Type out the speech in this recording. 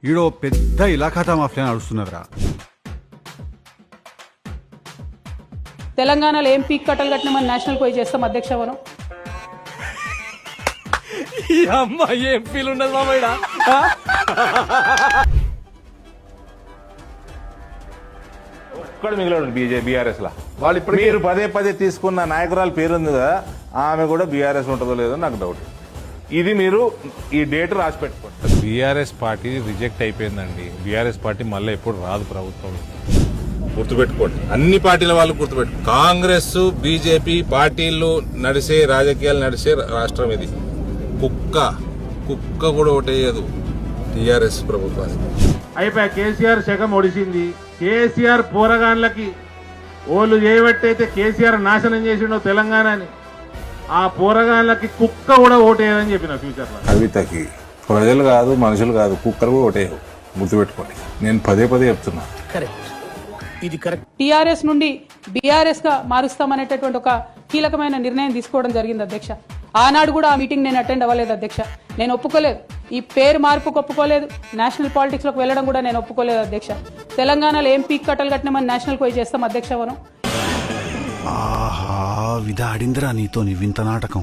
ఈడో పెద్ద ఇలాఖాతా మాఫియా నడుస్తున్నదిరా. తెలంగాణలో ఏం పీక్ కట్టలు కట్టిన మన నేషనల్ పోయి చేస్తాం అధ్యక్ష మనం. ఈ అమ్మాయి ఏం ఫీల్ ఉండదు మామయ్య. ఒక్కడు మిగిలాడు బీఆర్ఎస్ లా. వాళ్ళు ఇప్పుడు మీరు పదే పదే తీసుకున్న నాయకురాలు పేరుంది కదా, ఆమె కూడా బీఆర్ఎస్ ఉంటుందో లేదో నాకు డౌట్. ఇది మీరు ఈ డేట్ రాసి పెట్టుకోండి. బీఆర్ఎస్ పార్టీ రిజెక్ట్ అయిపోయిందండి. బీఆర్ఎస్ పార్టీ మళ్ళీ ఎప్పుడు రాదు ప్రభుత్వం. గుర్తుపెట్టుకోండి, అన్ని పార్టీల వాళ్ళు గుర్తుపెట్టు. కాంగ్రెస్ బీజేపీ పార్టీలు నడిసే రాజకీయాలు నడిసే రాష్ట్రం ఇది. కుక్క కూడా ఓటేయదు టీఆర్ఎస్ ప్రభుత్వానికి. అయిపోయా. కేసీఆర్ శకం ఒడిసింది. కేసీఆర్ పోరగాన్లకి ఓళ్ళు చేయబట్టయితే కేసీఆర్ నాశనం చేసిండో తెలంగాణని. ఆ పోరగాన్లకి కుక్క కూడా ఓటేయదని చెప్పిన ఫ్యూచర్ లో. కవితకి ప్రజలు కాదు, మనుషులు కాదు, కుక్కలు కూడా ఓటేయవు. గుర్తుపెట్టుకోండి, నేను పదే పదే చెప్తున్నా. టీఆర్ఎస్ నుండి బీఆర్ఎస్ గా మారుస్తామనేటటువంటి ఒక కీలకమైన నిర్ణయం తీసుకోవడం జరిగింది అధ్యక్ష. ఆనాడు కూడా ఆ మీటింగ్ నేను అటెండ్ అవ్వలేదు అధ్యక్ష. నేను ఒప్పుకోలేదు, ఈ పేరు మార్పుకు ఒప్పుకోలేదు, నేషనల్ పాలిటిక్స్ లోకి వెళ్ళడం కూడా నేను ఒప్పుకోలేదు అధ్యక్ష. తెలంగాణలో ఏం పీక్ కట్టలు కట్టిన మన నేషనల్ పోయి చేస్తాం అధ్యక్ష మనం. ఆహా, విధాడిందిరా నీతో నీ వింత నాటకం.